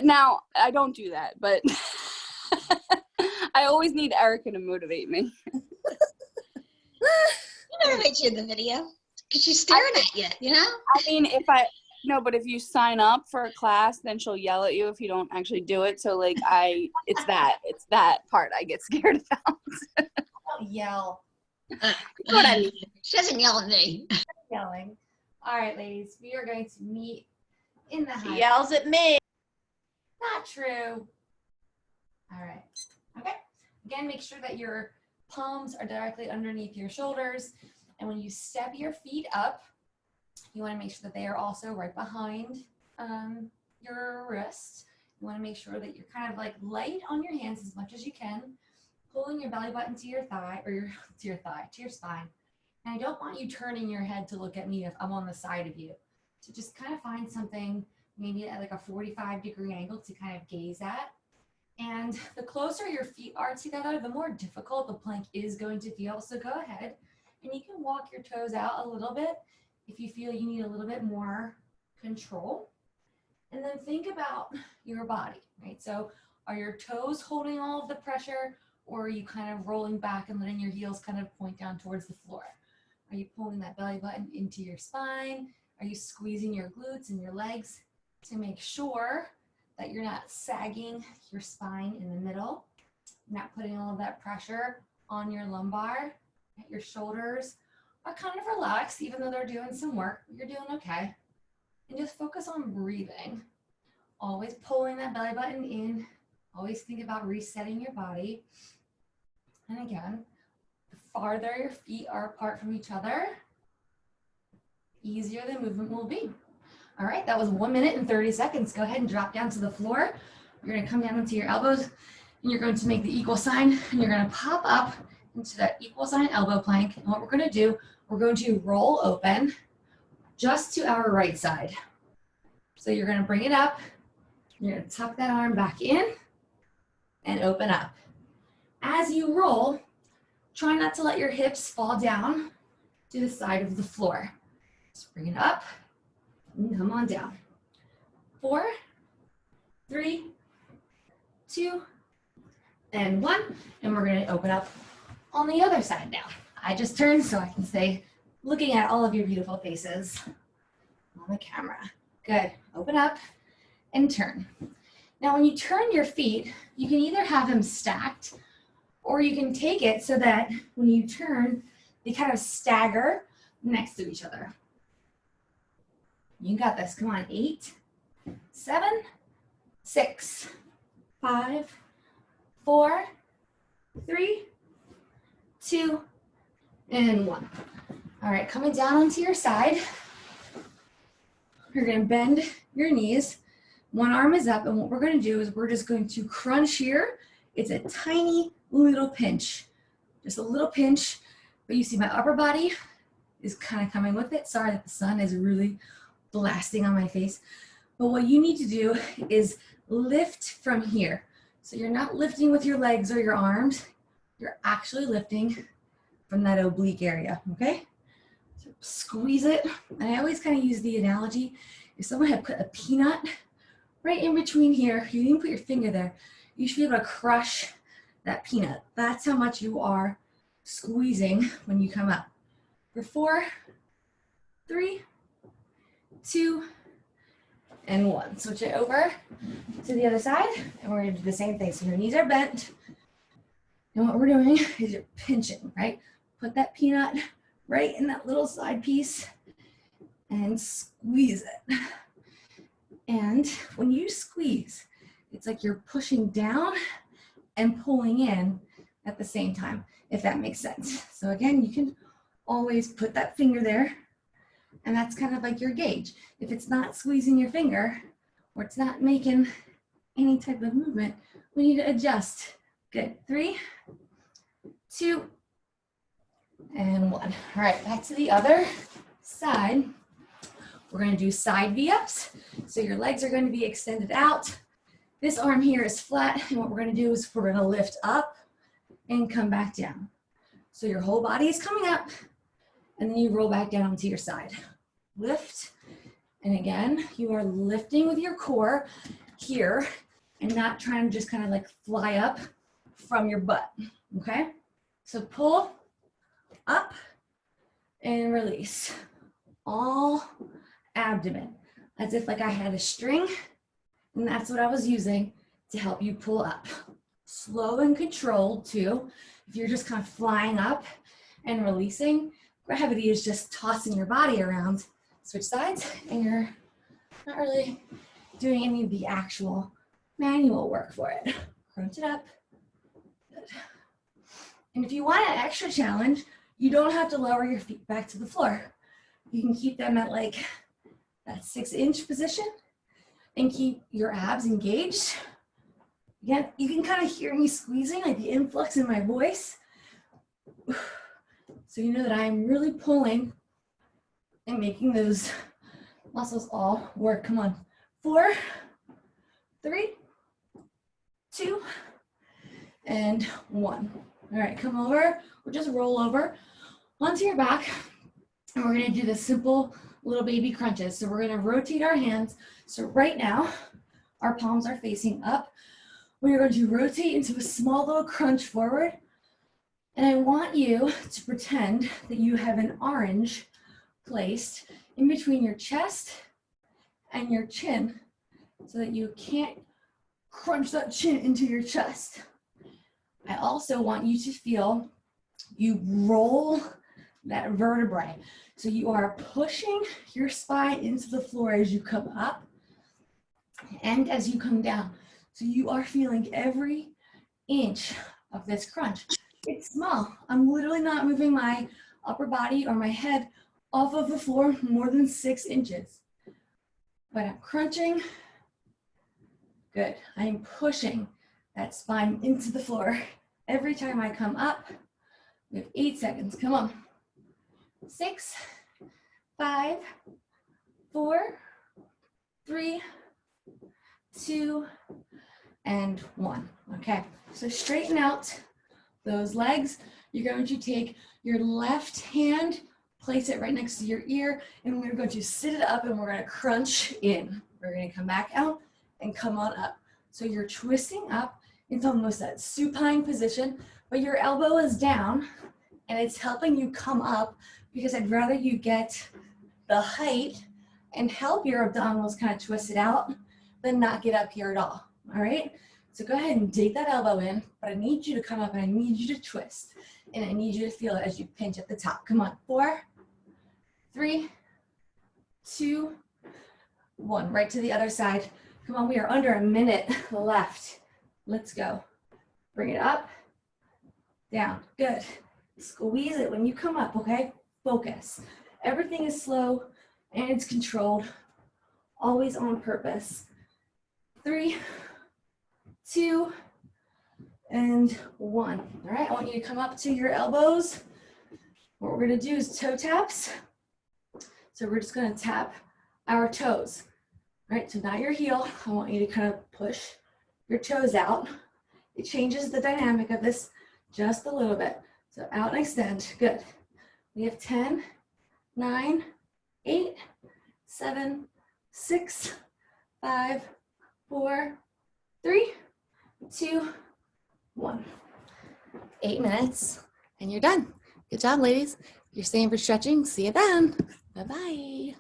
Now, I don't do that, but I always need Erica to motivate me. Motivate you in the video because she's staring at you, you know? I mean, but if you sign up for a class, then she'll yell at you if you don't actually do it. So like it's that part I get scared about. Don't yell. What I mean. She doesn't yell at me. Yelling. All right, ladies, we are going to meet in the She high. yells at me. Not true. All right. Okay. Again, make sure that your palms are directly underneath your shoulders. And when you step your feet up, you want to make sure that they are also right behind your wrist. You want to make sure that you're kind of like light on your hands as much as you can, pulling your belly button to your thigh, or to your spine. And I don't want you turning your head to look at me if I'm on the side of you. So just kind of find something maybe at like a 45-degree angle to kind of gaze at. And the closer your feet are together, the more difficult the plank is going to feel. So go ahead and you can walk your toes out a little bit if you feel you need a little bit more control. And then think about your body, right? So are your toes holding all of the pressure, or are you kind of rolling back and letting your heels kind of point down towards the floor? Are you pulling that belly button into your spine? Are you squeezing your glutes and your legs to make sure that you're not sagging your spine in the middle, not putting all of that pressure on your lumbar? Your shoulders are kind of relaxed, even though they're doing some work. You're doing okay. And just focus on breathing. Always pulling that belly button in. Always think about resetting your body. And again, the farther your feet are apart from each other, easier the movement will be. All right, that was 1 minute and 30 seconds. Go ahead and drop down to the floor. You're gonna come down into your elbows, and you're going to make the equal sign, and you're gonna pop up into that equal sign elbow plank. And what we're gonna do, we're going to roll open just to our right side. So you're gonna bring it up, you're gonna tuck that arm back in and open up. As you roll, try not to let your hips fall down to the side of the floor. Just bring it up and come on down. 4, 3, 2, and 1. And we're gonna open up on the other side now. I just turned so I can stay looking at all of your beautiful faces on the camera. Good. Open up and turn. Now, when you turn your feet, you can either have them stacked, or you can take it so that when you turn, they kind of stagger next to each other. You got this. Come on. 8, 7, 6, 5, 4, 3, 2, and 1. All right, coming down onto your side. You're gonna bend your knees. One arm is up, and what we're gonna do is we're just going to crunch here. It's a tiny little pinch, just a little pinch, but you see my upper body is kind of coming with it. Sorry that the sun is really blasting on my face. But what you need to do is lift from here. So you're not lifting with your legs or your arms, you're actually lifting from that oblique area, okay? So squeeze it. And I always kind of use the analogy, if someone had put a peanut right in between here, you didn't put your finger there, you should be able to crush that peanut. That's how much you are squeezing when you come up. For 4, 3, 2, and 1. Switch it over to the other side, and we're gonna do the same thing. So your knees are bent, and what we're doing is you're pinching, right? Put that peanut right in that little side piece and squeeze it. And when you squeeze, it's like you're pushing down and pulling in at the same time, if that makes sense. So again, you can always put that finger there, and that's kind of like your gauge. If it's not squeezing your finger, or it's not making any type of movement, we need to adjust. Good. 3, 2, and 1. All right, back to the other side. We're going to do side V-ups. So your legs are going to be extended out. This arm here is flat, and what we're going to do is we're going to lift up and come back down. So your whole body is coming up, and then you roll back down onto your side. Lift, and again, you are lifting with your core, here and not trying to just kind of like fly up from your butt, okay? So pull up and release. All abdomen, as if like I had a string, and that's what I was using to help you pull up. Slow and controlled too. If you're just kind of flying up and releasing, gravity is just tossing your body around. Switch sides, and you're not really doing any of the actual manual work for it. Crunch it up. Good. And if you want an extra challenge, you don't have to lower your feet back to the floor. You can keep them at like that 6-inch position and keep your abs engaged. Again, you can kind of hear me squeezing, like the influx in my voice. So you know that I'm really pulling and making those muscles all work. Come on. 4, 3, 2, and 1. All right, come over, or just roll over onto your back, and we're gonna do the simple little baby crunches. So we're gonna rotate our hands. So right now, our palms are facing up. We're going to rotate into a small little crunch forward. And I want you to pretend that you have an orange placed in between your chest and your chin so that you can't crunch that chin into your chest. I also want you to feel you roll that vertebrae. So you are pushing your spine into the floor as you come up and as you come down. So you are feeling every inch of this crunch. It's small. I'm literally not moving my upper body or my head off of the floor more than 6 inches. But I'm crunching. Good. I'm pushing that spine into the floor every time I come up. We have 8 seconds. Come on. 6, 5, 4, 3, 2, and 1. Okay, so straighten out those legs. You're going to take your left hand, place it right next to your ear, and we're going to sit it up and we're going to crunch in. We're going to come back out and come on up. So you're twisting up into almost that supine position, but your elbow is down and it's helping you come up because I'd rather you get the height and help your abdominals kind of twist it out than not get up here at all. All right, so go ahead and dig that elbow in, but I need you to come up and I need you to twist, and I need you to feel it as you pinch at the top. Come on, 4, 3, 2, 1. Right to the other side. Come on, we are under a minute left. Let's go. Bring it up, down. Good. Squeeze it when you come up, okay? Focus. Everything is slow and it's controlled, always on purpose. 3, 2, and 1. All right, I want you to come up to your elbows. What we're gonna do is toe taps. So we're just gonna tap our toes. All right, so not your heel. I want you to kind of push your toes out. It changes the dynamic of this just a little bit. So out and extend, good. We have 10, 9, 8, 7, 6, 5, 4, 3, 2, 1. 8 minutes and you're done. Good job, ladies. If you're staying for stretching, see you then. Bye-bye.